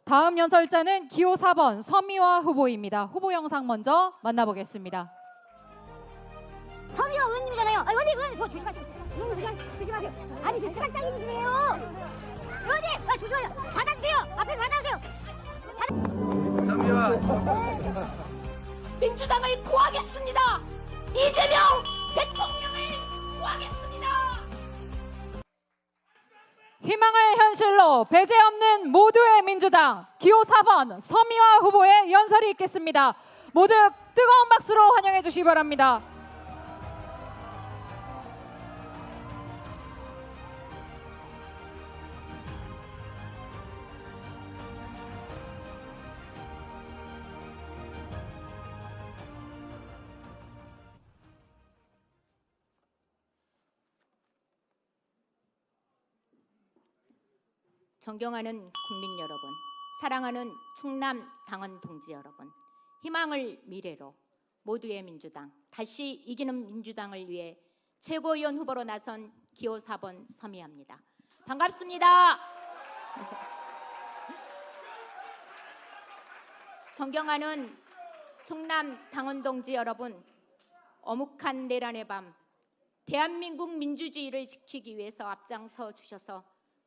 다음 연설자는 기호 4번 서미화 후보입니다. 후보 영상 먼저 만나보겠습니다. 서미화 의원님이잖아요. 의원님 조심하세요. 조심하세요. 아니 지금 시간장님이시네요. 의원님 조심하세요. 받아주세요. 앞에 받아주세요. 서미화 민주당을 구하겠습니다. 이재명 대통령을 구하겠습니다. 희망을 현실로 배제 없는 모두의 민주당 기호 4번 서미화 후보의 연설이 있겠습니다. 모두 뜨거운 박수로 환영해 주시기 바랍니다. 존경하는 국민 여러분, 사랑하는 충남 당원 동지 여러분, 희망을 미래로 모두의 민주당, 다시 이기는 민주당을 위해 최고위원 후보로 나선 기호 4번 서미화입니다. 반갑습니다. 존경하는 충남 당원 동지 여러분, 어묵한 내란의 밤, 대한민국 민주주의를 지키기 위해서 앞장서 주셔서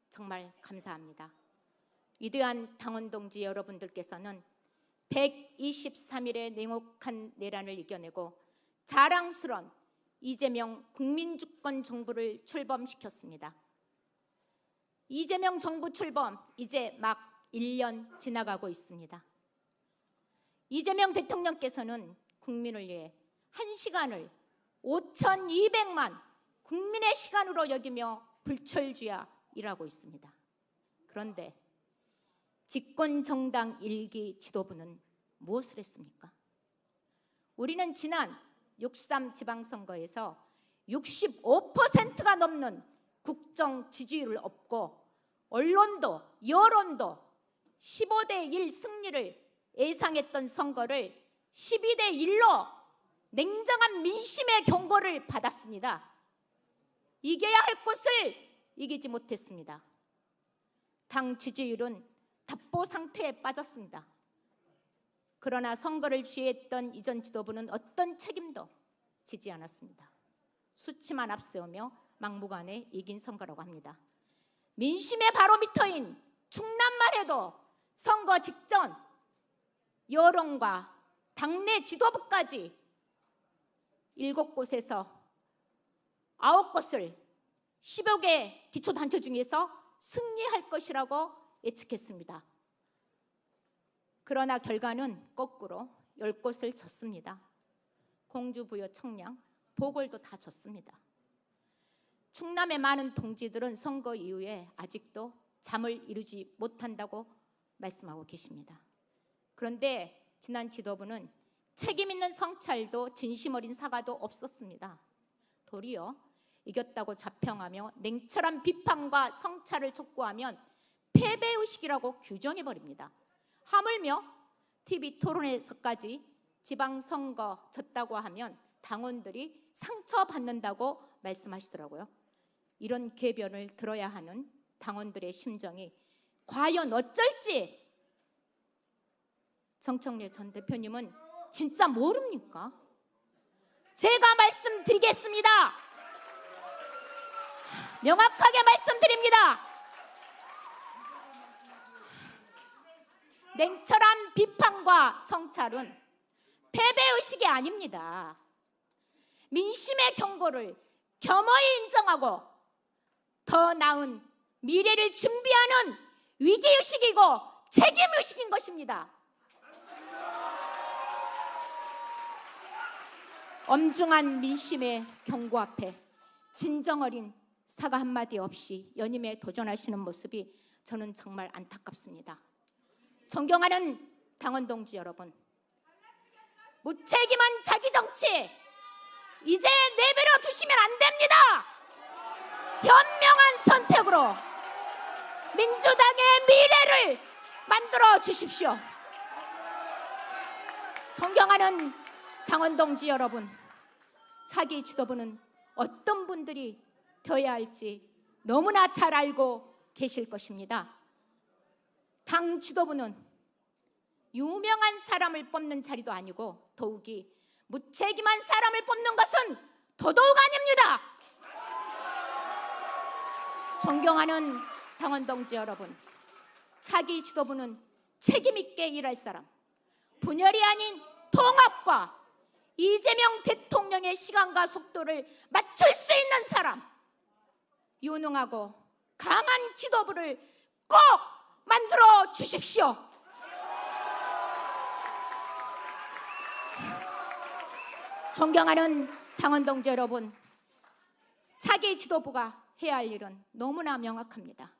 정말 감사합니다. 위대한 당원 동지 여러분들께서는 123일의 냉혹한 내란을 이겨내고 자랑스러운 이재명 국민주권 정부를 출범시켰습니다. 이재명 정부 출범 이제 막 1년 지나가고 있습니다. 이재명 대통령께서는 국민을 위해 1시간을 5,200만 국민의 시간으로 여기며 불철주야 일하고 있습니다. 그런데 집권 정당 1기 지도부는 무엇을 했습니까? 우리는 지난 6.3 지방선거에서 65%가 넘는 국정 지지율을 얻고 언론도 여론도 15대 1 승리를 예상했던 선거를 12대 1로 냉정한 민심의 경고를 받았습니다. 이겨야 할 곳을 이기지 못했습니다. 당 지지율은 답보 상태에 빠졌습니다. 그러나 선거를 지휘했던 이전 지도부는 어떤 책임도 지지 않았습니다. 수치만 앞세우며 막무가내 이긴 선거라고 합니다. 민심의 바로미터인 충남만 해도 선거 직전 여론과 당내 지도부까지 7곳에서 9곳을 10여 개 기초단체 중에서 승리할 것이라고 예측했습니다. 그러나 결과는 거꾸로 10곳을 졌습니다. 공주, 부여, 청량, 보궐도 다 졌습니다. 충남의 많은 동지들은 선거 이후에 아직도 잠을 이루지 못한다고 말씀하고 계십니다. 그런데 지난 지도부는 책임 있는 성찰도 진심 어린 사과도 없었습니다. 도리어 이겼다고 자평하며 냉철한 비판과 성찰을 촉구하면 패배의식이라고 규정해버립니다. 하물며 TV 토론에서까지 지방선거 졌다고 하면 당원들이 상처받는다고 말씀하시더라고요. 이런 궤변을 들어야 하는 당원들의 심정이 과연 어쩔지 정청래 전 대표님은 진짜 모릅니까? 제가 말씀드리겠습니다. 명확하게 말씀드립니다. 냉철한 비판과 성찰은 패배의식이 아닙니다. 민심의 경고를 겸허히 인정하고 더 나은 미래를 준비하는 위기의식이고 책임의식인 것입니다. 엄중한 민심의 경고 앞에 진정 어린 사과 한마디 없이 연임에 도전하시는 모습이 저는 정말 안타깝습니다. 존경하는 당원 동지 여러분, 무책임한 자기 정치 이제 내버려 두시면 안 됩니다. 현명한 선택으로 민주당의 미래를 만들어 주십시오. 존경하는 당원 동지 여러분, 차기 지도부는 어떤 분들이 되어야 할지 너무나 잘 알고 계실 것입니다. 당 지도부는 유명한 사람을 뽑는 자리도 아니고 더욱이 무책임한 사람을 뽑는 것은 더더욱 아닙니다. 존경하는 당원 동지 여러분, 차기 지도부는 책임 있게 일할 사람, 분열이 아닌 통합과 이재명 대통령의 시간과 속도를 맞출 수 있는 사람, 유능하고 강한 지도부를 꼭 만들어 주십시오. 존경하는 당원 동지 여러분, 차기 지도부가 해야 할 일은 너무나 명확합니다.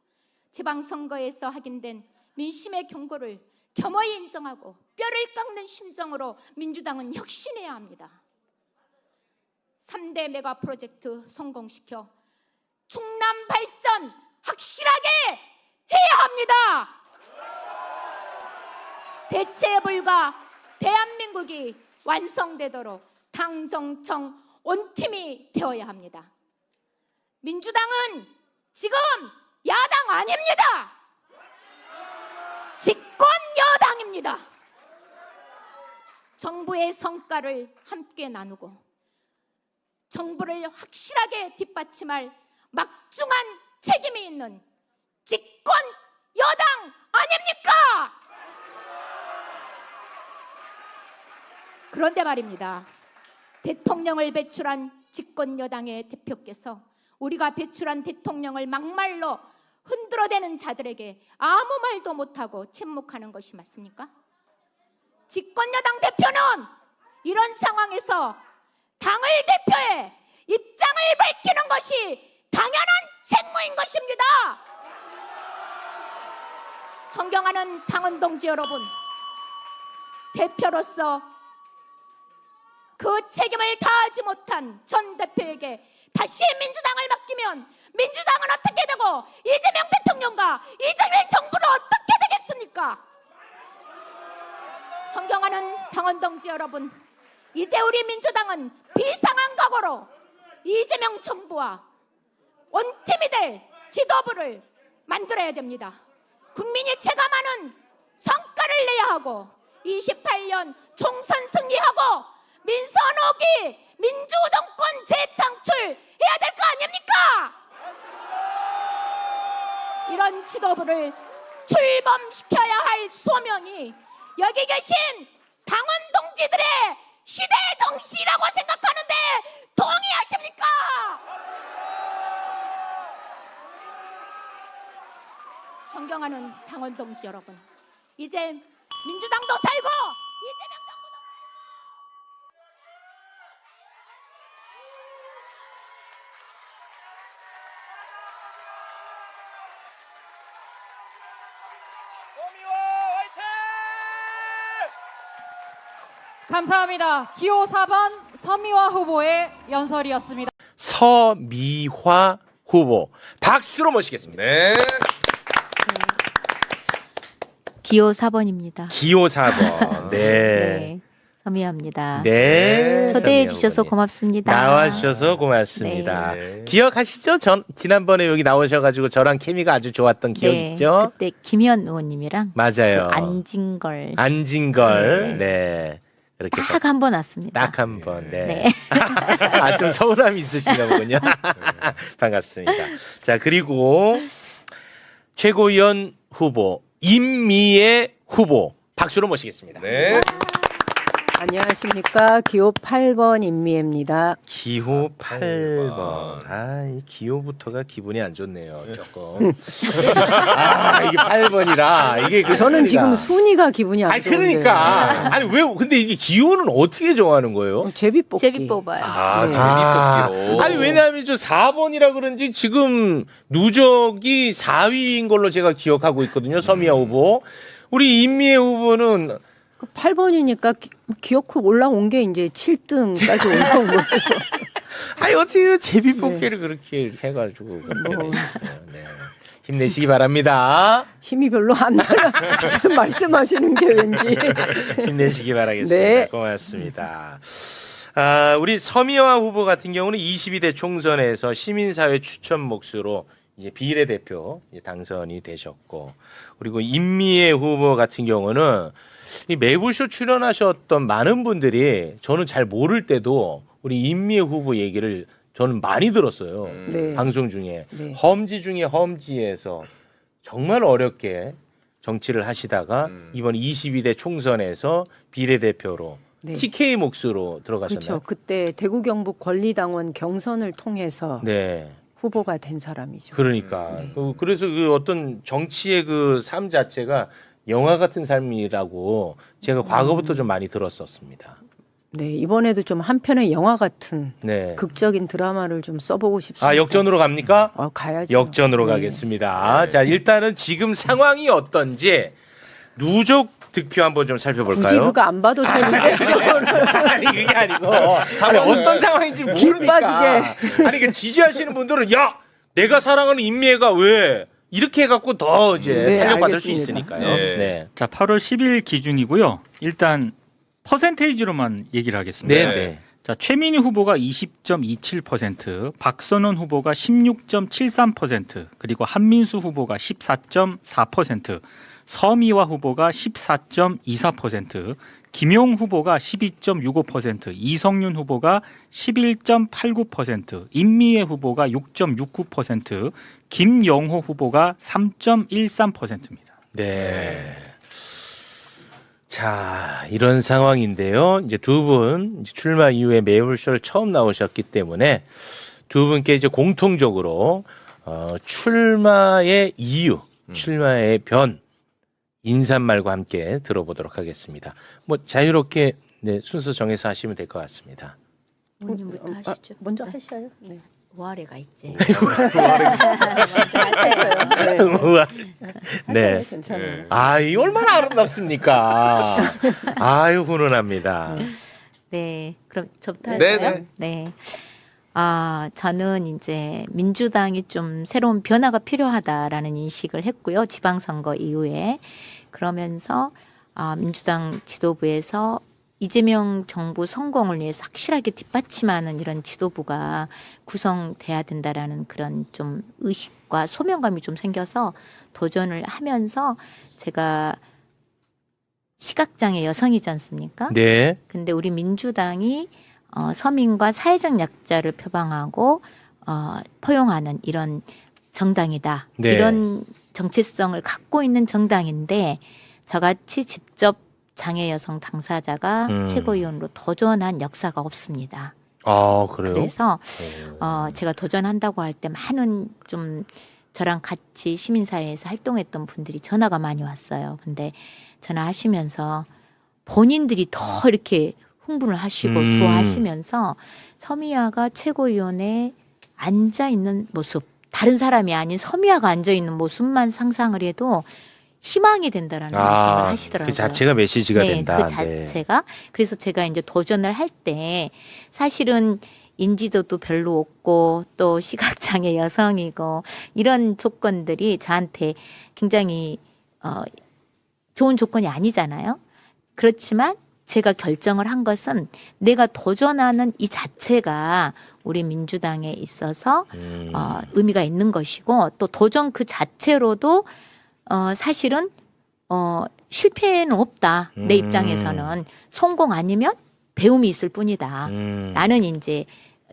지방선거에서 확인된 민심의 경고를 겸허히 인정하고 뼈를 깎는 심정으로 민주당은 혁신해야 합니다. 3대 메가 프로젝트 성공시켜 충남 발전 확실하게 해야 합니다. 대체 불가 대한민국이 완성되도록 당정청 온팀이 되어야 합니다. 민주당은 지금 야당 아닙니다. 집권 여당입니다. 정부의 성과를 함께 나누고 정부를 확실하게 뒷받침할 막중한 책임이 있는 집권 여당 아닙니까? 그런데 말입니다. 대통령을 배출한 집권 여당의 대표께서 우리가 배출한 대통령을 막말로 흔들어대는 자들에게 아무 말도 못하고 침묵하는 것이 맞습니까? 집권 여당 대표는 이런 상황에서 당을 대표해 입장을 밝히는 것이 당연한 책무인 것입니다. 존경하는 당원 동지 여러분, 대표로서 그 책임을 다하지 못한 전 대표에게 다시 민주당을 맡기면 민주당은 어떻게 되고 이재명 대통령과 이재명 정부는 어떻게 되겠습니까? 존경하는 당원 동지 여러분, 이제 우리 민주당은 비상한 각오로 이재명 정부와 원팀이 될 지도부를 만들어야 됩니다. 국민이 체감하는 성과를 내야 하고 28년 총선 승리하고 민선 5기 민주정권 재창출해야 될 거 아닙니까? 이런 지도부를 출범시켜야 할 소명이 여기 계신 당원 동지들의 시대 정신이라고 생각하는데 동의하십니까? 존경하는 당원 동지 여러분, 이제 민주당도 살고 이재명 정부도 서미화 화이팅! 감사합니다. 기호 4번 서미화 후보의 연설이었습니다. 서미화 후보 박수로 모시겠습니다. 네. 기호 4번입니다. 기호 4번. 네. 네. 서미화입니다. 네. 초대해 서미화 주셔서 후보님. 고맙습니다. 나와주셔서 고맙습니다. 네. 기억하시죠? 지난번에 여기 나오셔가지고 저랑 케미가 아주 좋았던 기억 네. 있죠? 그때 김현 의원님이랑 맞아요. 그 안진걸 안진걸. 네. 그렇게 딱 한 번 왔습니다. 딱 한 번. 네. 네. 아, 좀 서운함이 있으신가 보군요. 반갑습니다. 자, 그리고 최고위원 후보 임미애 후보 박수로 모시겠습니다. 네. 안녕하십니까. 기호 8번 임미애입니다. 기호 8번. 아, 이 기호부터가 기분이 안 좋네요. 조금. 아, 이게 8번이라 이게 그 저는 순위가. 지금 순위가 기분이 안 아니 좋은데. 그러니까 아니 왜 근데 이게 기호는 어떻게 정하는 거예요? 제비뽑기. 제비 뽑아요. 아, 네. 제비뽑기로. 아니 왜냐하면 저 4번이라 그런지 지금 누적이 4위인 걸로 제가 기억하고 있거든요. 서미화 후보. 우리 임미애 후보는 8번이니까 기어코 올라온 게 이제 7등까지 올라온 거죠. 아니 어떻게 제비뽑기를 그렇게 해가지고 그렇게 뭐. 되셨어요. 네. 힘내시기 바랍니다. 힘이 별로 안 나요. 지금 말씀하시는 게 왠지. 힘내시기 바라겠습니다. 네. 고맙습니다. 아, 우리 서미화 후보 같은 경우는 22대 총선에서 시민사회 추천 몫으로 이제 비례대표 이제 당선이 되셨고, 그리고 임미애 후보 같은 경우는 이 매불쇼 출연하셨던 많은 분들이 저는 잘 모를 때도 우리 임미애 후보 얘기를 저는 많이 들었어요. 네. 방송 중에. 네. 험지 중에 험지에서 정말 어렵게 정치를 하시다가 이번 22대 총선에서 비례대표로 네. TK 몫으로 들어가셨나요? 그렇죠. 그때 대구 경북 권리당원 경선을 통해서 네. 후보가 된 사람이죠. 그러니까 그래서 그 어떤 정치의 그 삶 자체가 영화 같은 삶이라고 제가 과거부터 좀 많이 들었었습니다. 네, 이번에도 좀 한편의 영화 같은 네. 극적인 드라마를 좀 써보고 싶습니다. 아 역전으로 갑니까? 가야죠. 역전으로 네. 가겠습니다. 네. 자 일단은 지금 상황이 어떤지 누적 득표 한번 좀 살펴볼까요? 굳이 그거 안 봐도 되는데. 아니 그게 아니고 아니, 어떤 상황인지 모르니까. 빠지게. 아니 그 지지하시는 분들은 야 내가 사랑하는 임미애가 왜 이렇게 해갖고 더 이제 네, 탄력받을 수 알겠습니다. 있으니까요. 네. 네. 자, 8월 10일 기준이고요. 일단 퍼센테이지로만 얘기를 하겠습니다. 네. 네. 자, 최민희 후보가 20.27%, 박선원 후보가 16.73%, 그리고 한민수 후보가 14.4%, 서미화 후보가 14.24%, 김용 후보가 12.65%, 이성윤 후보가 11.89%, 임미애 후보가 6.69%, 김영호 후보가 3.13%입니다. 네. 자, 이런 상황인데요. 이제 두 분 출마 이후에 매불쇼를 처음 나오셨기 때문에 두 분께 이제 공통적으로 출마의 이유, 출마의 변, 인사말과 함께 들어보도록 하겠습니다. 뭐 자유롭게 네, 순서 정해서 하시면 될 것 같습니다. 의원님부터 하시죠. 먼저 하셔요. 네. 우아래가 있지. 우와. 네. 하셔요. 괜찮아요. 아, 이 얼마나 아름답습니까? 아유, 훈훈합니다. 네, 그럼 저부터 네, 할까요? 네. 네. 아, 저는 이제 민주당이 좀 새로운 변화가 필요하다라는 인식을 했고요. 지방선거 이후에. 그러면서 민주당 지도부에서 이재명 정부 성공을 위해서 확실하게 뒷받침하는 이런 지도부가 구성돼야 된다라는 그런 좀 의식과 소명감이 좀 생겨서 도전을 하면서 제가 시각장애 여성이지 않습니까? 네. 근데 우리 민주당이 서민과 사회적 약자를 표방하고 포용하는 이런 정당이다. 네. 이런 정체성을 갖고 있는 정당인데 저같이 직접 장애 여성 당사자가 최고위원으로 도전한 역사가 없습니다. 아, 그래요? 그래서 제가 도전한다고 할 때 많은 좀 저랑 같이 시민사회에서 활동했던 분들이 전화가 많이 왔어요. 근데 전화하시면서 본인들이 더 이렇게 흥분을 하시고 좋아하시면서 서미화가 최고위원회에 앉아있는 모습, 다른 사람이 아닌 서미화가 앉아있는 모습만 상상을 해도 희망이 된다라는 말씀을 하시더라고요. 그 자체가 메시지가 네, 된다. 그 자체가. 그래서 제가 이제 도전을 할 때 사실은 인지도도 별로 없고 또 시각장애 여성이고 이런 조건들이 저한테 굉장히 좋은 조건이 아니잖아요. 그렇지만 제가 결정을 한 것은 내가 도전하는 이 자체가 우리 민주당에 있어서 의미가 있는 것이고 또 도전 그 자체로도 사실은 실패는 없다. 내 입장에서는 성공 아니면 배움이 있을 뿐이다. 라는 이제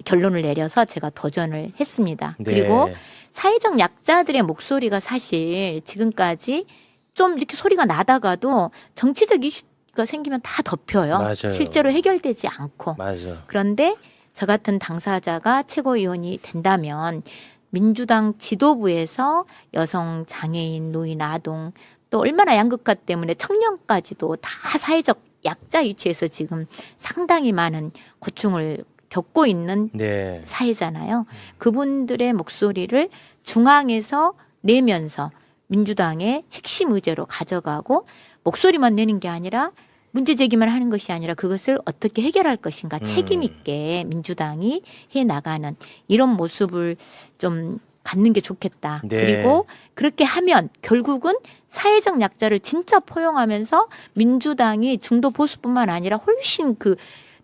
결론을 내려서 제가 도전을 했습니다. 네. 그리고 사회적 약자들의 목소리가 사실 지금까지 좀 이렇게 소리가 나다가도 정치적 이슈가 생기면 다 덮여요. 맞아요. 실제로 해결되지 않고. 맞아. 그런데 저 같은 당사자가 최고위원이 된다면 민주당 지도부에서 여성, 장애인, 노인, 아동 또 얼마나 양극화 때문에 청년까지도 다 사회적 약자 위치에서 지금 상당히 많은 고충을 겪고 있는 네. 사회잖아요. 그분들의 목소리를 중앙에서 내면서 민주당의 핵심 의제로 가져가고 목소리만 내는 게 아니라 문제 제기만 하는 것이 아니라 그것을 어떻게 해결할 것인가 책임 있게 민주당이 해나가는 이런 모습을 좀 갖는 게 좋겠다. 네. 그리고 그렇게 하면 결국은 사회적 약자를 진짜 포용하면서 민주당이 중도 보수뿐만 아니라 훨씬 그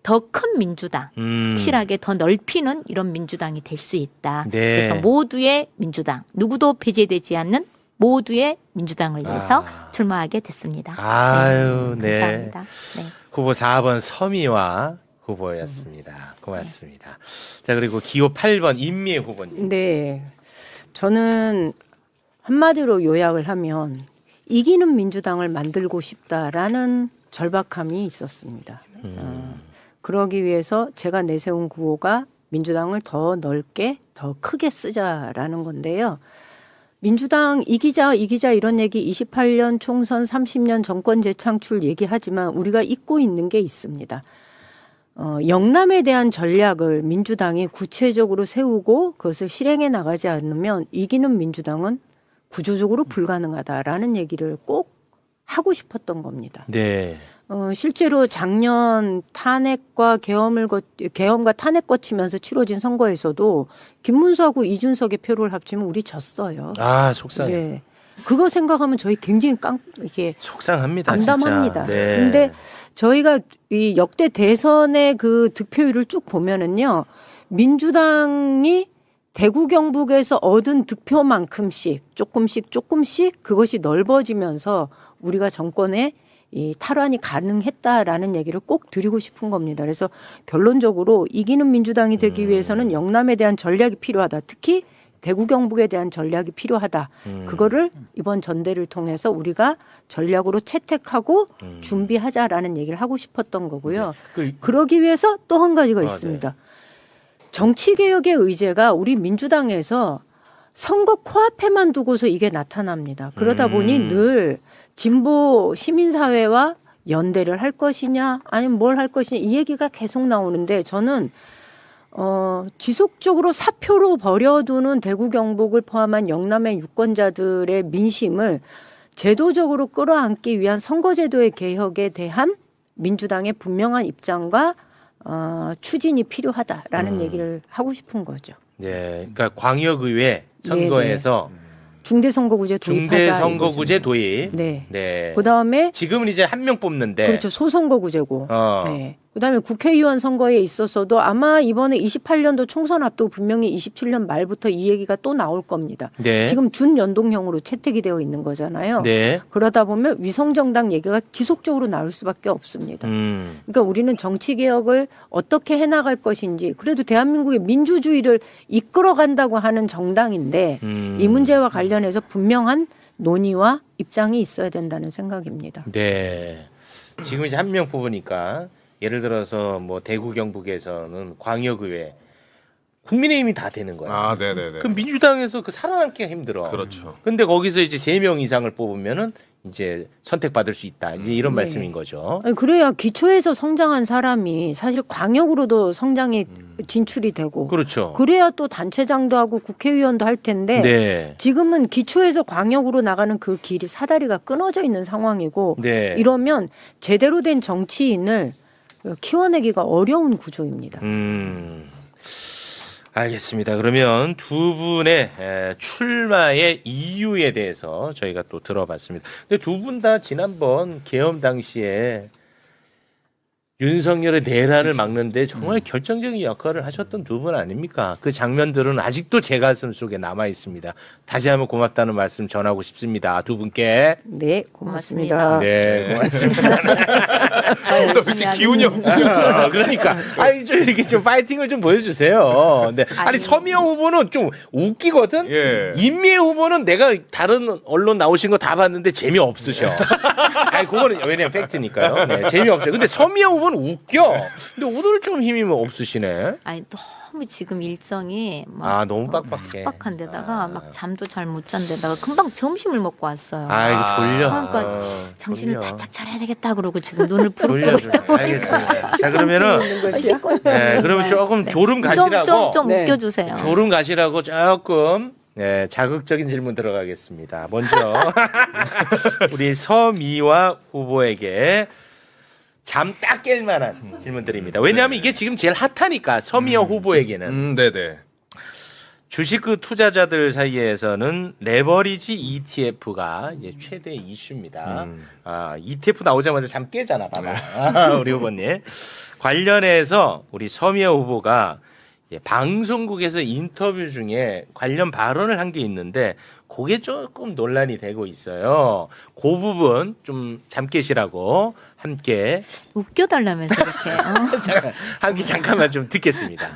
더 큰 민주당, 확실하게 더 넓히는 이런 민주당이 될 수 있다. 네. 그래서 모두의 민주당, 누구도 배제되지 않는 모두의 민주당을 위해서 출마하게 됐습니다. 아유, 네. 감사합니다. 네. 후보 4번 서미화 후보였습니다. 고맙습니다. 자, 그리고 기호 8번 임미애 후보님. 네. 저는 한마디로 요약을 하면 이기는 민주당을 만들고 싶다라는 절박함이 있었습니다. 그러기 위해서 제가 내세운 구호가 민주당을 더 넓게 더 크게 쓰자라는 건데요. 민주당 이기자 이런 얘기 28년 총선 30년 정권 재창출 얘기하지만 우리가 잊고 있는 게 있습니다. 영남에 대한 전략을 민주당이 구체적으로 세우고 그것을 실행해 나가지 않으면 이기는 민주당은 구조적으로 불가능하다라는 얘기를 꼭 하고 싶었던 겁니다. 네. 실제로 작년 탄핵과 계엄과 탄핵 거치면서 치러진 선거에서도 김문수하고 이준석의 표를 합치면 우리 졌어요. 아, 속상해. 네. 그거 생각하면 저희 굉장히 이게 속상합니다. 암담합니다. 진짜. 네. 근데 저희가 이 역대 대선의 그 득표율을 쭉 보면은요, 민주당이 대구 경북에서 얻은 득표만큼씩 조금씩 그것이 넓어지면서 우리가 정권에 이 탈환이 가능했다라는 얘기를 꼭 드리고 싶은 겁니다. 그래서 결론적으로 이기는 민주당이 되기 위해서는 영남에 대한 전략이 필요하다. 특히 대구 경북에 대한 전략이 필요하다. 그거를 이번 전대를 통해서 우리가 전략으로 채택하고 준비하자라는 얘기를 하고 싶었던 거고요. 그러기 위해서 또 한 가지가 있습니다. 네. 정치개혁의 의제가 우리 민주당에서 선거 코앞에만 두고서 이게 나타납니다. 그러다 보니 늘 진보 시민사회와 연대를 할 것이냐 아니면 뭘 할 것이냐 이 얘기가 계속 나오는데 저는 지속적으로 사표로 버려두는 대구 경북을 포함한 영남의 유권자들의 민심을 제도적으로 끌어안기 위한 선거제도의 개혁에 대한 민주당의 분명한 입장과 추진이 필요하다라는 얘기를 하고 싶은 거죠. 네. 그러니까 광역의회 선거에서 중대선거구제 도입하자. 중대선거구제 도입. 네. 네. 그다음에 지금은 이제 한 명 뽑는데. 그렇죠. 소선거구제고. 어. 네. 그다음에 국회의원 선거에 있어서도 아마 이번에 28년도 총선 앞두고 분명히 27년 말부터 이 얘기가 또 나올 겁니다. 네. 지금 준연동형으로 채택이 되어 있는 거잖아요. 네. 그러다 보면 위성정당 얘기가 지속적으로 나올 수밖에 없습니다. 그러니까 우리는 정치개혁을 어떻게 해나갈 것인지 그래도 대한민국의 민주주의를 이끌어간다고 하는 정당인데 이 문제와 관련해서 분명한 논의와 입장이 있어야 된다는 생각입니다. 네. 지금 이제 한 명 뽑으니까 예를 들어서 뭐 대구 경북에서는 광역의회 국민의힘이 다 되는 거야. 아, 네네네. 그럼 민주당에서 그 살아남기가 힘들어. 그렇죠. 근데 거기서 이제 3명 이상을 뽑으면은 이제 선택받을 수 있다. 이제 이런 네. 말씀인 거죠. 아니, 그래야 기초에서 성장한 사람이 사실 광역으로도 성장이 진출이 되고 그렇죠. 그래야 또 단체장도 하고 국회의원도 할 텐데 네. 지금은 기초에서 광역으로 나가는 그 길이 사다리가 끊어져 있는 상황이고 네. 이러면 제대로 된 정치인을 키워내기가 어려운 구조입니다. 알겠습니다. 그러면 두 분의 출마의 이유에 대해서 저희가 또 들어봤습니다. 근데 두 분 다 지난번 계엄 당시에 윤석열의 내란을 막는데 정말 결정적인 역할을 하셨던 두 분 아닙니까? 그 장면들은 아직도 제 가슴 속에 남아 있습니다. 다시 한번 고맙다는 말씀 전하고 싶습니다. 두 분께. 네, 고맙습니다. 네, 고맙습니다. 또 이렇게 기운이 없어요. 그러니까 아니 좀 이렇게 좀 파이팅을 좀 보여주세요. 네. 아니 서미영 후보는 좀 웃기거든. 예. 임미애 후보는 내가 다른 언론 나오신 거 다 봤는데 재미 없으셔. 아니 그거는 왜냐면 팩트니까요. 네, 재미 없어요. 근데 서미영 후보는 웃겨. 근데 오늘 좀 힘이 없으시네. 아니 너무 지금 일정이 막 너무 빡빡해. 빡빡한데다가 막 잠도 잘 못 잔데다가 금방 점심을 먹고 왔어요. 이거 졸려. 그러니까 정신을 졸려. 바짝 차려야 되겠다 그러고 지금 눈을 졸려. 부릅뜨고 있다고. 알겠습니다. 자 그러면은 네, 그러면 조금 졸음 가시라고. 좀 네. 웃겨주세요. 졸음 가시라고 조금 자극적인 질문 들어가겠습니다. 먼저 우리 서미화 후보에게 잠 딱 깰 만한 질문 드립니다. 왜냐하면 이게 지금 제일 핫하니까 서미화 후보에게는 네네. 주식 그 투자자들 사이에서는 레버리지 ETF가 이제 최대 이슈입니다. ETF 나오자마자 잠 깨잖아, 봐봐. 우리 후보님. 관련해서 우리 서미아 후보가 방송국에서 인터뷰 중에 관련 발언을 한 게 있는데 그게 조금 논란이 되고 있어요. 그 부분 좀 잠 깨시라고 함께 웃겨달라면서 이렇게. 함께 잠깐만 좀 듣겠습니다.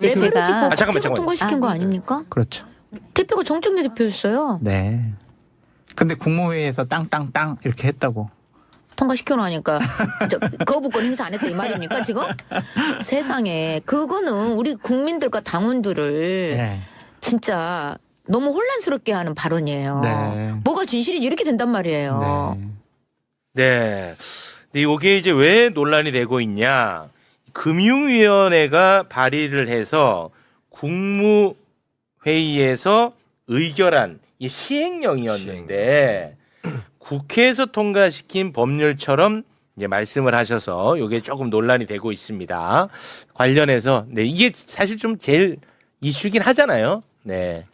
제가 잠깐만. 통과시킨 거 아닙니까? 그렇죠. 대표가 정청래 대표였어요. 네. 근데 국무회의에서 땅땅땅 이렇게 했다고. 통과시켜놓으니까 거부권 행사 안 했다 이 말입니까 지금? 세상에 그거는 우리 국민들과 당원들을 네. 진짜 너무 혼란스럽게 하는 발언이에요. 네. 뭐가 진실인지 이렇게 된단 말이에요. 네. 근데 이게 이제 왜 논란이 되고 있냐? 금융위원회가 발의를 해서 국무회의에서 의결한 이 시행령이었는데 국회에서 통과시킨 법률처럼 이제 말씀을 하셔서 이게 조금 논란이 되고 있습니다. 관련해서 네, 이게 사실 좀 제일 이슈긴 하잖아요. 네.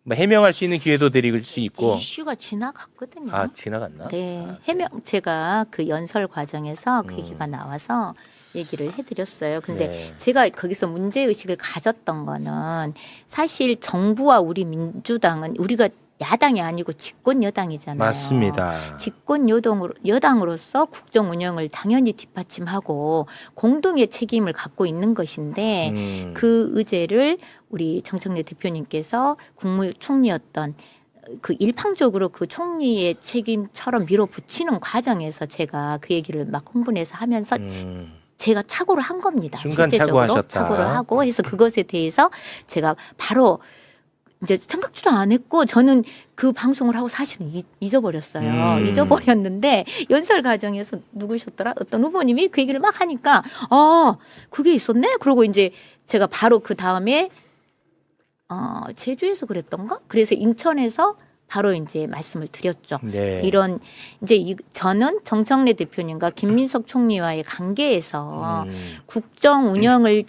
뭐 해명할 수 있는 기회도 드릴 수 있고. 이슈가 지나갔거든요. 아, 지나갔나? 네, 해명 제가 그 연설 과정에서 그 얘기가 나와서 얘기를 해드렸어요. 근데 네. 제가 거기서 문제 의식을 가졌던 거는 사실 정부와 우리 민주당은 우리가 야당이 아니고 집권 여당이잖아요. 맞습니다. 집권 여당으로서 국정 운영을 당연히 뒷받침하고 공동의 책임을 갖고 있는 것인데 그 의제를 우리 정청래 대표님께서 국무총리였던 그 일방적으로 그 총리의 책임처럼 밀어붙이는 과정에서 제가 그 얘기를 막 흥분해서 하면서 제가 착오를 한 겁니다. 순간 실제적으로 착오하셨다. 착오를 하고 해서 그것에 대해서 제가 바로 이제 생각지도 안 했고 저는 그 방송을 하고 사실은 잊어버렸어요. 잊어버렸는데 연설 과정에서 누구셨더라? 어떤 후보님이 그 얘기를 막 하니까 그게 있었네? 그러고 이제 제가 바로 그 다음에 제주에서 그랬던가? 그래서 인천에서 바로 이제 말씀을 드렸죠. 네. 이런 이제 저는 정청래 대표님과 김민석 총리와의 관계에서 국정 운영을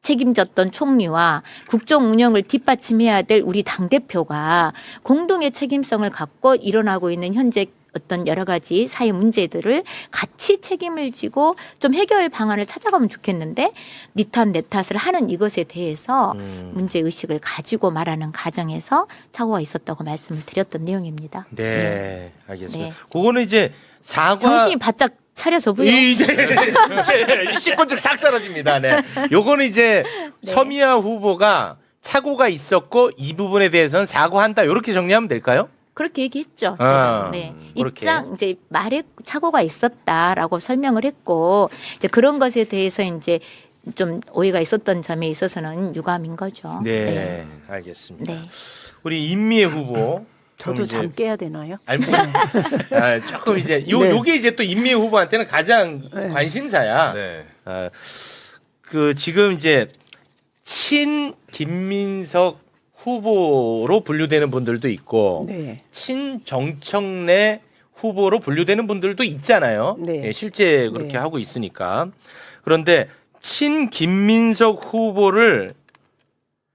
책임졌던 총리와 국정 운영을 뒷받침해야 될 우리 당대표가 공동의 책임성을 갖고 일어나고 있는 현재 어떤 여러 가지 사회 문제들을 같이 책임을 지고 좀 해결 방안을 찾아가면 좋겠는데 니 탓 내 탓을 하는 이것에 대해서 문제의식을 가지고 말하는 과정에서 착오가 있었다고 말씀을 드렸던 내용입니다. 네, 알겠습니다. 네. 그거는 이제 사과 정신이 바짝 차려서고요. 이제 식권적 싹 사라집니다. 네. 요거는 이제 네. 서미아 후보가 착오가 있었고 이 부분에 대해서는 사과한다. 이렇게 정리하면 될까요? 그렇게 얘기했죠. 제가. 네. 그렇게. 입장 이제 말에 착오가 있었다라고 설명을 했고 이제 그런 것에 대해서 이제 좀 오해가 있었던 점에 있어서는 유감인 거죠. 네, 알겠습니다. 네. 우리 임미애 후보. 저도 이제 잠 깨야 되나요? 조금 이제 네. 요게 이제 또 임미애 후보한테는 가장 네. 관심사야. 네. 그 지금 이제 친 김민석 후보로 분류되는 분들도 있고 네. 친 정청래 후보로 분류되는 분들도 있잖아요. 네. 예, 실제 그렇게 네. 하고 있으니까. 그런데 친 김민석 후보를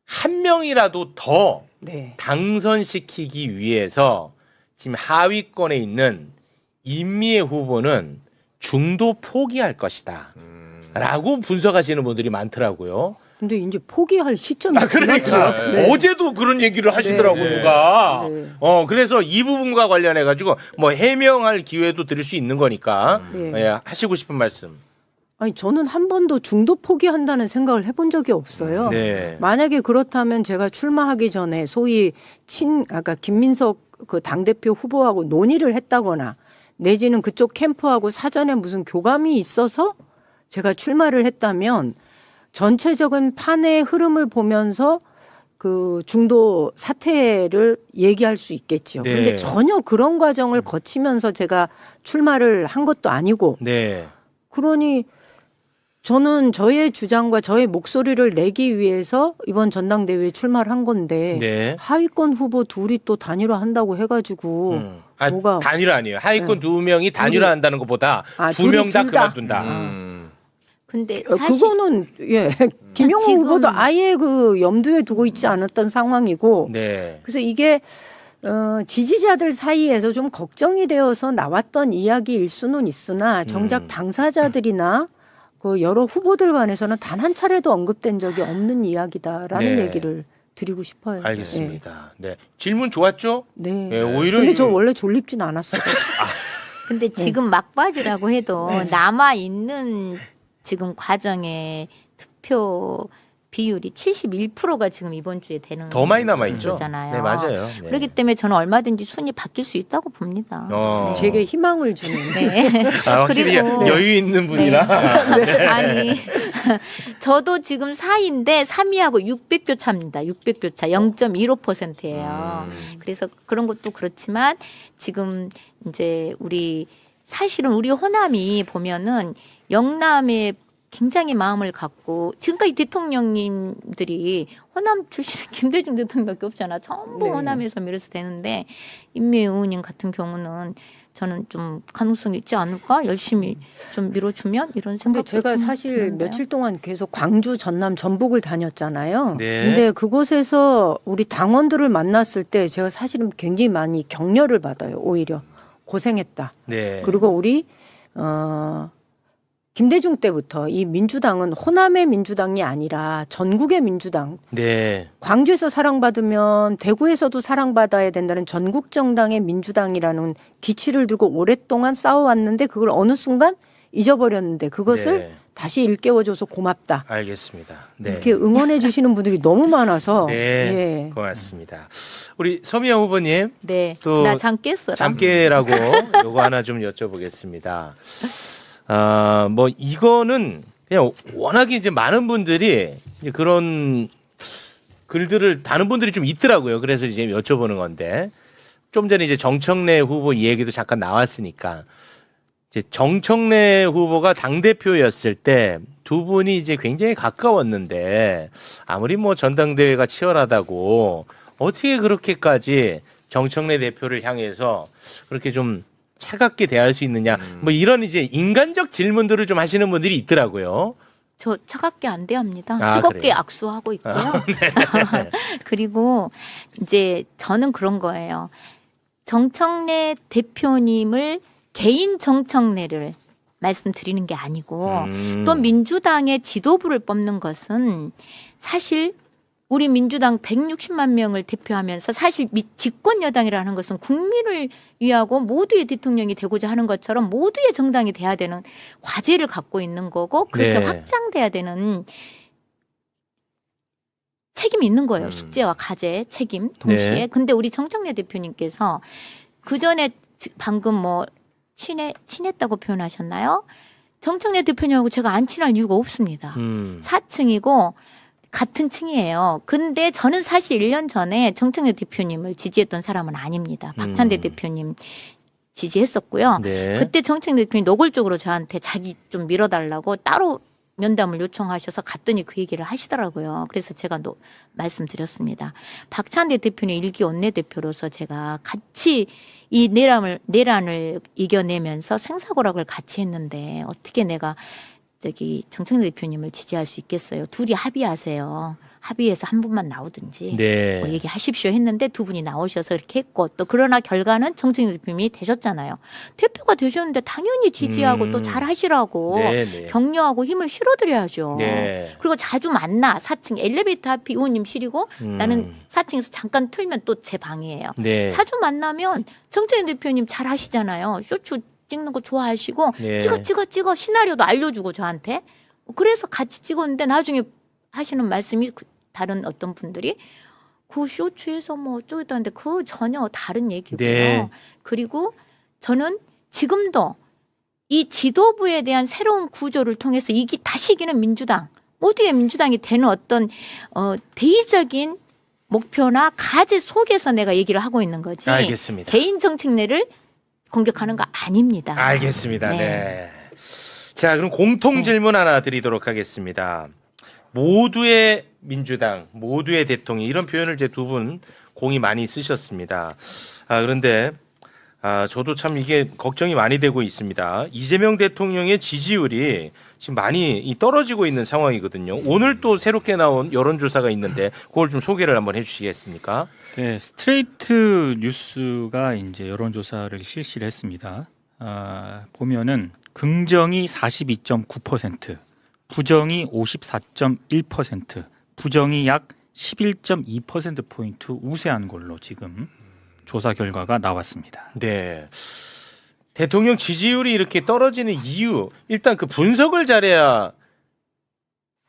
한 명이라도 더 네. 당선시키기 위해서 지금 하위권에 있는 임미애 후보는 중도 포기할 것이다. 라고 분석하시는 분들이 많더라고요. 근데 이제 포기할 시점이 그러니까 지났죠. 네. 어제도 그런 얘기를 하시더라고 네. 누가. 네. 그래서 이 부분과 관련해 가지고 뭐 해명할 기회도 드릴 수 있는 거니까 네. 예, 하시고 싶은 말씀. 아니 저는 한 번도 중도 포기한다는 생각을 해본 적이 없어요. 네. 만약에 그렇다면 제가 출마하기 전에 소위 아까 김민석 그 당대표 후보하고 논의를 했다거나 내지는 그쪽 캠프하고 사전에 무슨 교감이 있어서 제가 출마를 했다면 전체적인 판의 흐름을 보면서 그 중도 사퇴를 얘기할 수 있겠죠. 네. 그런데 전혀 그런 과정을 거치면서 제가 출마를 한 것도 아니고 네. 그러니 저는 저의 주장과 저의 목소리를 내기 위해서 이번 전당대회에 출마를 한 건데 네. 하위권 후보 둘이 또 단일화한다고 해가지고 뭐가 단일화 아니에요. 하위권 네. 두 명이 단일화한다는 것보다 두 명 다 둘이 둘 다. 그만둔다. 근데 사실 그거는 김영호 지금- 후보도 아예 그 염두에 두고 있지 않았던 상황이고 네. 그래서 이게 지지자들 사이에서 좀 걱정이 되어서 나왔던 이야기일 수는 있으나 정작 당사자들이나 그 여러 후보들 간에서는 단 한 차례도 언급된 적이 없는 이야기다라는 네. 얘기를 드리고 싶어요. 알겠습니다. 네. 질문 좋았죠? 네. 네, 오히려 근데 저 원래 졸립진 않았어요. 근데 지금 막바지라고 해도 남아 있는 지금 과정의 투표 비율이 71%가 지금 이번 주에 되는 더 많이 남아 있죠. 거잖아요. 네, 맞아요. 네. 그렇기 때문에 저는 얼마든지 순위 바뀔 수 있다고 봅니다. 어. 네. 제게 희망을 주는. 네. 아, 확실히 그리고- 여유 있는 분이라. 아니 저도 지금 4위인데 3위하고 600표 차입니다. 600표 차 0.15%예요. 그래서 그런 것도 그렇지만 지금 이제 사실은 우리 호남이 보면은 영남에 굉장히 마음을 갖고 지금까지 대통령님들이 호남 출신 김대중 대통령밖에 없잖아. 전부 네. 호남에서 밀어서 되는데 임미애 의원님 같은 경우는 저는 좀 가능성이 있지 않을까? 열심히 좀 밀어주면 이런 생각. 근데 제가 사실 며칠 동안 계속 광주, 전남, 전북을 다녔잖아요. 네. 근데 그곳에서 우리 당원들을 만났을 때 제가 사실은 굉장히 많이 격려를 받아요. 오히려 고생했다. 네. 그리고 우리 김대중 때부터 이 민주당은 호남의 민주당이 아니라 전국의 민주당. 네. 광주에서 사랑받으면 대구에서도 사랑받아야 된다는 전국 정당의 민주당이라는 기치를 들고 오랫동안 싸워왔는데 그걸 어느 순간 잊어버렸는데 그것을 네. 다시 일깨워줘서 고맙다. 알겠습니다. 네. 이렇게 응원해 주시는 분들이 너무 많아서 네. 예. 고맙습니다. 우리 서미영 후보님 네. 또 나 잠 깼어라. 잠깨라고 요거 하나 좀 여쭤보겠습니다. 뭐 이거는 그냥 워낙에 이제 많은 분들이 이제 그런 글들을 다는 분들이 좀 있더라고요. 그래서 이제 여쭤보는 건데 좀 전에 이제 정청래 후보 이 얘기도 잠깐 나왔으니까 이제 정청래 후보가 당 대표였을 때 두 분이 이제 굉장히 가까웠는데 아무리 뭐 전당대회가 치열하다고 어떻게 그렇게까지 정청래 대표를 향해서 그렇게 좀 차갑게 대할 수 있느냐 뭐 이런 이제 인간적 질문들을 좀 하시는 분들이 있더라고요. 저 차갑게 안 대합니다. 아, 뜨겁게 그래요? 악수하고 있고요. 그리고 이제 저는 그런 거예요. 정청래 대표님을 개인 정청래를 말씀드리는 게 아니고 또 민주당의 지도부를 뽑는 것은 사실 우리 민주당 160만 명을 대표하면서 사실 집권 여당이라는 것은 국민을 위하고 모두의 대통령이 되고자 하는 것처럼 모두의 정당이 돼야 되는 과제를 갖고 있는 거고 그렇게 네. 확장돼야 되는 책임이 있는 거예요. 숙제와 과제, 책임 동시에. 네. 근데 우리 정청래 대표님께서 그 전에 방금 뭐 친했다고 표현하셨나요? 정청래 대표님하고 제가 안 친할 이유가 없습니다. 4층이고 같은 층이에요. 근데 저는 사실 1년 전에 정청래 대표님을 지지했던 사람은 아닙니다. 박찬대 대표님 지지했었고요. 네. 그때 정청래 대표님 노골적으로 저한테 자기 좀 밀어달라고 따로 면담을 요청하셔서 갔더니 그 얘기를 하시더라고요. 그래서 제가 말씀드렸습니다. 박찬대 대표님 일기 원내대표로서 제가 같이 이 내란을 이겨내면서 생사고락을 같이 했는데 어떻게 내가 정청래 대표님을 지지할 수 있겠어요. 둘이 합의하세요. 합의해서 한 분만 나오든지 네. 뭐 얘기하십시오 했는데 두 분이 나오셔서 이렇게 했고 또 그러나 결과는 정청래 대표님이 되셨잖아요. 대표가 되셨는데 당연히 지지하고 또 잘하시라고 네, 네. 격려하고 힘을 실어드려야죠. 네. 그리고 자주 만나 4층 엘리베이터 앞이 의원님실이고 나는 4층에서 잠깐 틀면 또 제 방이에요. 네. 자주 만나면 정청래 대표님 잘하시잖아요. 쇼츠 찍는 거 좋아하시고 네. 찍어 시나리오도 알려주고 저한테 그래서 같이 찍었는데 나중에 하시는 말씀이 다른 어떤 분들이 그 쇼츠에서 뭐 어쩌겠다는데 그거 전혀 다른 얘기고요. 네. 그리고 저는 지금도 이 지도부에 대한 새로운 구조를 통해서 다시 이기는 민주당 모두의 민주당이 되는 어떤 대의적인 목표나 과제 속에서 내가 얘기를 하고 있는 거지. 알겠습니다. 개인 정책내를 공격하는 거 아닙니다. 알겠습니다. 네. 네. 자, 그럼 공통 질문 하나 드리도록 하겠습니다. 모두의 민주당, 모두의 대통령 이런 표현을 이제 두 분 공이 많이 쓰셨습니다. 그런데 저도 참 이게 걱정이 많이 되고 있습니다. 이재명 대통령의 지지율이 지금 많이 떨어지고 있는 상황이거든요. 오늘 또 새롭게 나온 여론조사가 있는데 그걸 좀 소개를 한번 해주시겠습니까? 네, 스트레이트 뉴스가 이제 여론조사를 실시를 했습니다. 보면은 긍정이 42.9%, 부정이 54.1%, 부정이 약 11.2%포인트 우세한 걸로 지금 조사 결과가 나왔습니다. 네. 대통령 지지율이 이렇게 떨어지는 이유, 일단 그 분석을 잘해야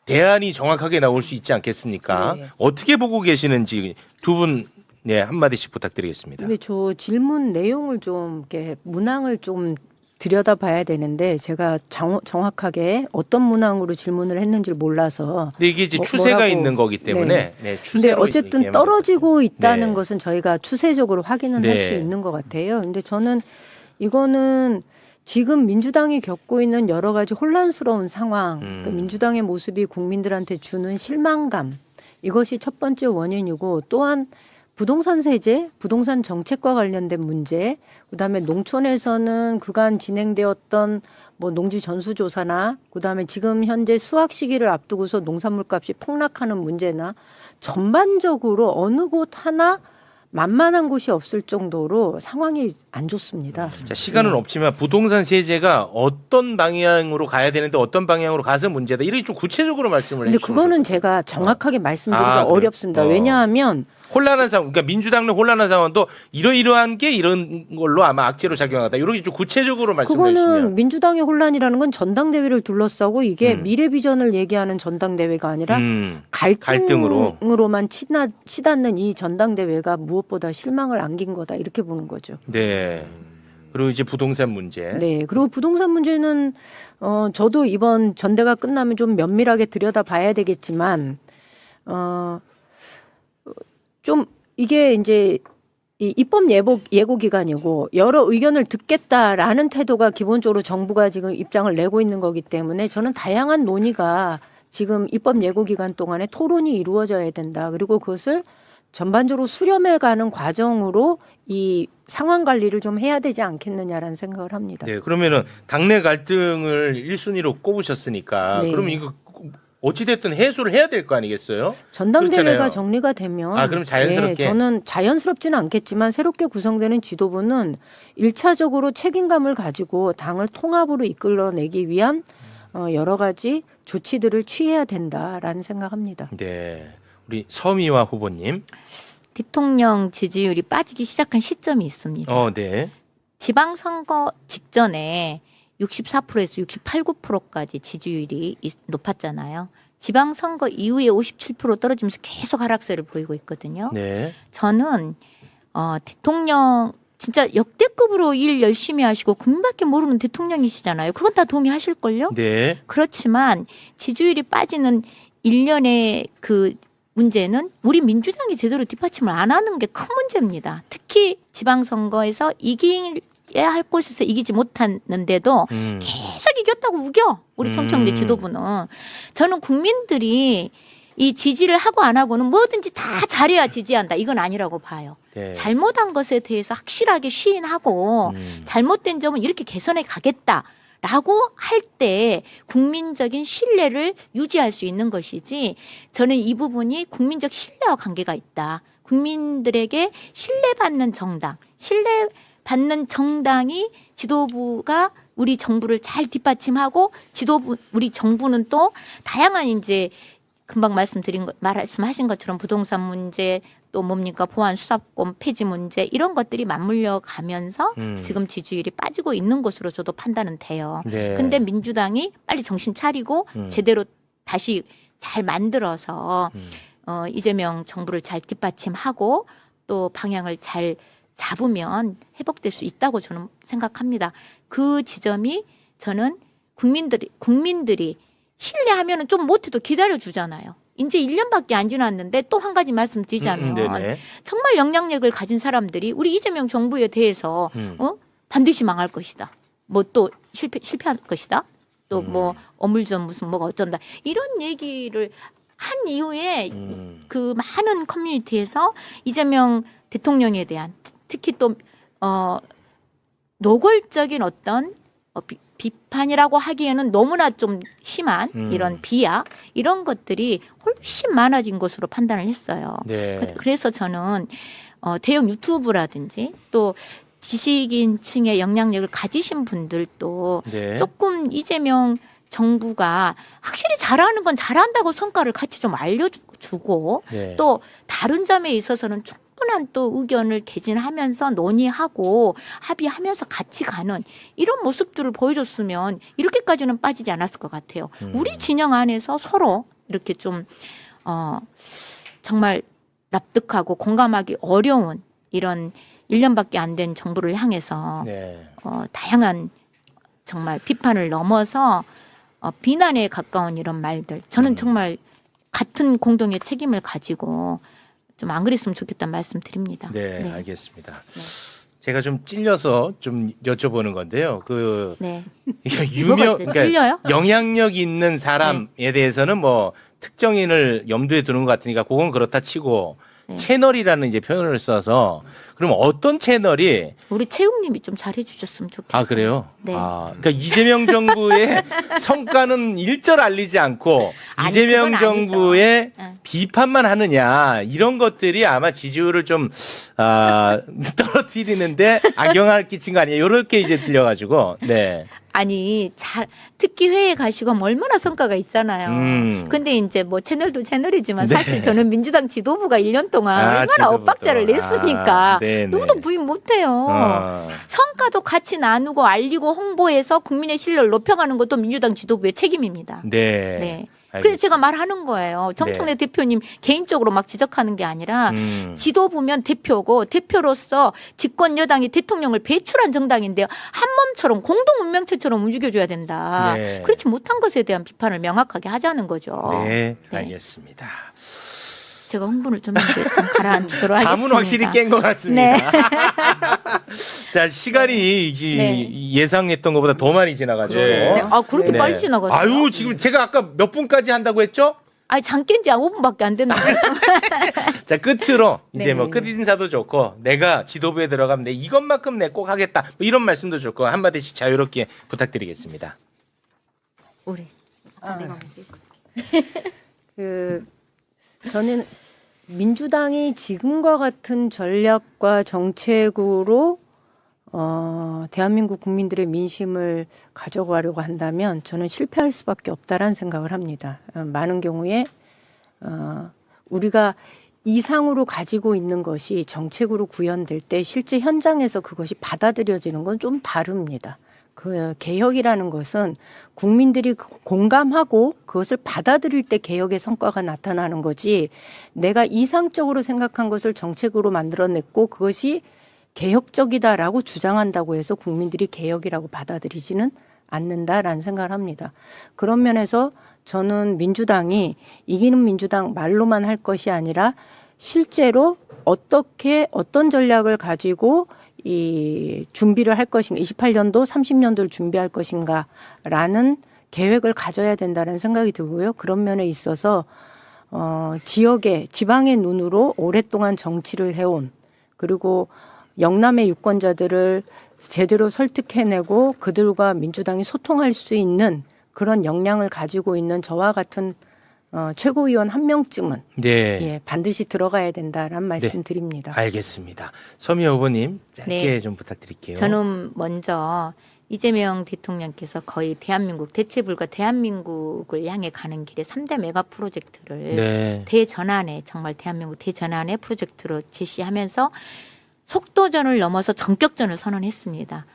대안이 정확하게 나올 수 있지 않겠습니까? 네. 어떻게 보고 계시는지 두 분 네, 한마디씩 부탁드리겠습니다. 근데 저 질문 내용을 좀 이렇게 문항을 좀 들여다봐야 되는데 제가 정확하게 어떤 문항으로 질문을 했는지를 몰라서. 근데 이게 이제 추세가 뭐라고, 있는 거기 때문에 네. 네, 근데 추세로 어쨌든 얘기하면 떨어지고 있다는 네. 것은 저희가 추세적으로 확인은 할 네. 수 있는 것 같아요. 근데 저는 이거는 지금 민주당이 겪고 있는 여러 가지 혼란스러운 상황, 그 민주당의 모습이 국민들한테 주는 실망감, 이것이 첫 번째 원인이고, 또한 부동산 세제, 부동산 정책과 관련된 문제, 그다음에 농촌에서는 그간 진행되었던 뭐 농지 전수조사나, 그다음에 지금 현재 수확 시기를 앞두고서 농산물값이 폭락하는 문제나, 전반적으로 어느 곳 하나 만만한 곳이 없을 정도로 상황이 안 좋습니다. 자, 시간은 없지만 부동산 세제가 어떤 방향으로 가야 되는데 어떤 방향으로 가서 문제다. 이렇게 좀 구체적으로 말씀을 근데 해주시면 그거는 제가 정확하게 말씀드리기가 그래요? 어렵습니다. 왜냐하면 혼란한 상황, 그러니까 민주당 내 혼란한 상황도 이러이러한 게 이런 걸로 아마 악재로 작용하다. 이렇게 좀 구체적으로 말씀해 그거는 주시면. 민주당의 혼란이라는 건 전당대회를 둘러싸고 이게 미래 비전을 얘기하는 전당대회가 아니라 갈등으로만 치닫는 이 전당대회가 무엇보다 실망을 안긴 거다, 이렇게 보는 거죠. 네. 그리고 이제 부동산 문제. 네. 그리고 부동산 문제는 저도 이번 전대가 끝나면 좀 면밀하게 들여다봐야 되겠지만 좀 이게 이제 이 입법 예고 기간이고 여러 의견을 듣겠다라는 태도가 기본적으로 정부가 지금 입장을 내고 있는 거기 때문에 저는 다양한 논의가 지금 입법 예고 기간 동안에 토론이 이루어져야 된다. 그리고 그것을 전반적으로 수렴해가는 과정으로 이 상황 관리를 좀 해야 되지 않겠느냐라는 생각을 합니다. 네. 그러면은 당내 갈등을 1순위로 꼽으셨으니까 네. 그럼 이거 어찌됐든 해소를 해야 될 거 아니겠어요? 전당대회가 그렇잖아요. 정리가 되면 그럼 자연스럽게 저는 자연스럽지는 않겠지만 새롭게 구성되는 지도부는 1차적으로 책임감을 가지고 당을 통합으로 이끌어내기 위한 여러 가지 조치들을 취해야 된다라는 생각합니다. 네. 우리 서미화 후보님. 대통령 지지율이 빠지기 시작한 시점이 있습니다. 네. 지방선거 직전에 64%에서 68, 9%까지 지지율이 높았잖아요. 지방선거 이후에 57% 떨어지면서 계속 하락세를 보이고 있거든요. 네. 저는 대통령 진짜 역대급으로 일 열심히 하시고 국민밖에 모르는 대통령이시잖아요. 그건 다 동의하실걸요? 네. 그렇지만 지지율이 빠지는 일련의 그 문제는 우리 민주당이 제대로 뒷받침을 안 하는 게 큰 문제입니다. 특히 지방선거에서 이겨야 할 곳에서 이기지 못했는데도 계속 이겼다고 우겨. 우리 청평대 지도부는. 저는 국민들이 이 지지를 하고 안 하고는 뭐든지 다 잘해야 지지한다. 이건 아니라고 봐요. 네. 잘못한 것에 대해서 확실하게 시인하고 잘못된 점은 이렇게 개선해 가겠다. 라고 할 때 국민적인 신뢰를 유지할 수 있는 것이지 저는 이 부분이 국민적 신뢰와 관계가 있다. 국민들에게 신뢰받는 정당이 지도부가 우리 정부를 잘 뒷받침하고 우리 정부는 또 다양한 이제 금방 말씀하신 것처럼 부동산 문제 또 뭡니까 보안 수사권 폐지 문제 이런 것들이 맞물려 가면서 지금 지지율이 빠지고 있는 것으로 저도 판단은 돼요. 네. 근데 민주당이 빨리 정신 차리고 제대로 다시 잘 만들어서 이재명 정부를 잘 뒷받침하고 또 방향을 잘 잡으면 회복될 수 있다고 저는 생각합니다. 그 지점이 저는 국민들이 신뢰하면은 좀 못해도 기다려주잖아요. 이제 1년밖에 안 지났는데 또 한 가지 말씀드리자면 정말 영향력을 가진 사람들이 우리 이재명 정부에 대해서 반드시 망할 것이다. 뭐 또 실패할 것이다. 또 뭐 어물전 무슨 뭐가 어쩐다. 이런 얘기를 한 이후에 그 많은 커뮤니티에서 이재명 대통령에 대한 특히 또 노골적인 어떤 비판이라고 하기에는 너무나 좀 심한 이런 비하 이런 것들이 훨씬 많아진 것으로 판단을 했어요. 네. 그래서 저는 대형 유튜브라든지 또 지식인층의 영향력을 가지신 분들도 네. 조금 이재명 정부가 확실히 잘하는 건 잘한다고 성과를 같이 좀 알려주고 네. 또 다른 점에 있어서는 충분한 또 의견을 개진하면서 논의하고 합의하면서 같이 가는 이런 모습들을 보여줬으면 이렇게까지는 빠지지 않았을 것 같아요. 우리 진영 안에서 서로 이렇게 좀 정말 납득하고 공감하기 어려운 이런 1년밖에 안 된 정부를 향해서 네. 다양한 정말 비판을 넘어서 비난에 가까운 이런 말들 저는 정말 같은 공동의 책임을 가지고 좀 안 그랬으면 좋겠다는 말씀 드립니다. 네, 알겠습니다. 제가 좀 찔려서 좀 여쭤보는 건데요. 네. 그러니까 찔려요? 영향력 있는 사람에 대해서는 뭐 특정인을 염두에 두는 것 같으니까 그건 그렇다 치고 채널이라는 이제 표현을 써서 그럼 어떤 채널이 우리 채용님이 좀 잘해주셨으면 좋겠어요. 아 그래요? 네. 그러니까 이재명 정부의 성과는 일절 알리지 않고 아니, 이재명 그건 정부의 아니죠. 비판만 하느냐 이런 것들이 아마 지지율을 좀 떨어뜨리는데 악영향을 끼친 거 아니에요? 이렇게 이제 들려가지고 네. 아니 특히 회의에 가시고 얼마나 성과가 있잖아요. 근데 이제 뭐 채널도 채널이지만 네. 사실 저는 민주당 지도부가 1년 동안 얼마나 지도부도. 엇박자를 냈습니까? 네네. 누구도 부인 못해요. 성과도 같이 나누고 알리고 홍보해서 국민의 신뢰를 높여가는 것도 민주당 지도부의 책임입니다. 네. 네. 알겠습니다. 그래서 제가 말하는 거예요. 정청래 대표님 개인적으로 막 지적하는 게 아니라 지도부면 대표고 대표로서 집권 여당이 대통령을 배출한 정당인데요. 한 몸처럼 공동 운명체처럼 움직여줘야 된다. 네. 그렇지 못한 것에 대한 비판을 명확하게 하자는 거죠. 네, 네. 알겠습니다. 제가 흥분을 좀 가라앉히도록 하겠습니다. 잠은 확실히 깬 것 같습니다. 네. 자, 시간이 네. 예상했던 것보다 더 많이 지나가지고. 네. 아, 그렇게 네. 빨리 지나갔어요? 아유, 지금 제가 아까 몇 분까지 한다고 했죠? 아니, 잠깐 지 5분밖에 안 됐는데. 자, 끝으로 이제 네. 뭐 끝인사도 좋고 내가 지도부에 들어가면 내 이것만큼 내 꼭 하겠다. 뭐 이런 말씀도 좋고 한마디씩 자유롭게 부탁드리겠습니다. 우리. 내가 먼저 있어. 저는 민주당이 지금과 같은 전략과 정책으로 대한민국 국민들의 민심을 가져가려고 한다면 저는 실패할 수밖에 없다라는 생각을 합니다. 많은 경우에 우리가 이상으로 가지고 있는 것이 정책으로 구현될 때 실제 현장에서 그것이 받아들여지는 건 좀 다릅니다. 그 개혁이라는 것은 국민들이 공감하고 그것을 받아들일 때 개혁의 성과가 나타나는 거지 내가 이상적으로 생각한 것을 정책으로 만들어냈고 그것이 개혁적이다라고 주장한다고 해서 국민들이 개혁이라고 받아들이지는 않는다라는 생각을 합니다. 그런 면에서 저는 민주당이 이기는 민주당 말로만 할 것이 아니라 실제로 어떤 전략을 가지고 이 준비를 할 것인가, 28년도, 30년도를 준비할 것인가라는 계획을 가져야 된다는 생각이 들고요. 그런 면에 있어서 지방의 눈으로 오랫동안 정치를 해온 그리고 영남의 유권자들을 제대로 설득해내고 그들과 민주당이 소통할 수 있는 그런 역량을 가지고 있는 저와 같은 최고위원 한 명쯤은 예, 반드시 들어가야 된다라는 말씀 드립니다. 알겠습니다. 서미애 후보님 짧게 네. 좀 부탁드릴게요. 저는 먼저 이재명 대통령께서 거의 대체불가 대한민국을 향해 가는 길에 3대 메가 프로젝트를 대전환에 정말 대한민국 대전환의 프로젝트로 제시하면서 속도전을 넘어서 전격전을 선언했습니다.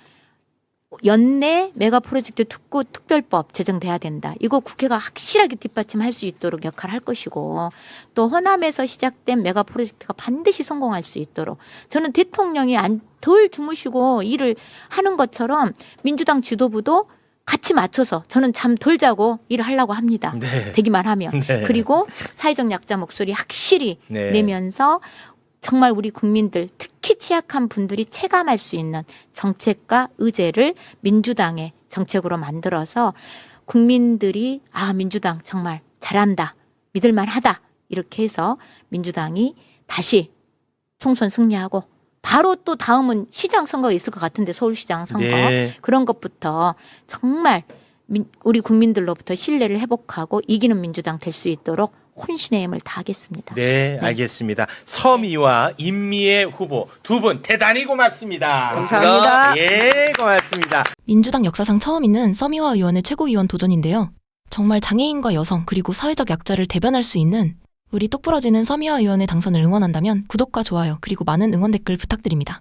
연내 메가 프로젝트 특별법 제정돼야 된다. 이거 국회가 확실하게 뒷받침할 수 있도록 역할을 할 것이고 또 호남에서 시작된 메가 프로젝트가 반드시 성공할 수 있도록 저는 대통령이 덜 주무시고 일을 하는 것처럼 민주당 지도부도 같이 맞춰서 저는 잠 덜 자고 일을 하려고 합니다. 되기만 하면. 그리고 사회적 약자 목소리 확실히 내면서 정말 우리 국민들 특히 취약한 분들이 체감할 수 있는 정책과 의제를 민주당의 정책으로 만들어서 국민들이 민주당 정말 잘한다, 믿을만하다 이렇게 해서 민주당이 다시 총선 승리하고 바로 또 다음은 시장 선거가 있을 것 같은데 서울시장 선거 네. 그런 것부터 정말 우리 국민들로부터 신뢰를 회복하고 이기는 민주당 될 수 있도록 혼신의 힘을 다하겠습니다. 네, 알겠습니다. 서미와 임미애 후보 두 분 대단히 고맙습니다. 감사합니다. 예, 고맙습니다. 민주당 역사상 처음 있는 서미화 의원의 최고위원 도전인데요. 정말 장애인과 여성 그리고 사회적 약자를 대변할 수 있는 우리 똑부러지는 서미화 의원의 당선을 응원한다면 구독과 좋아요 그리고 많은 응원 댓글 부탁드립니다.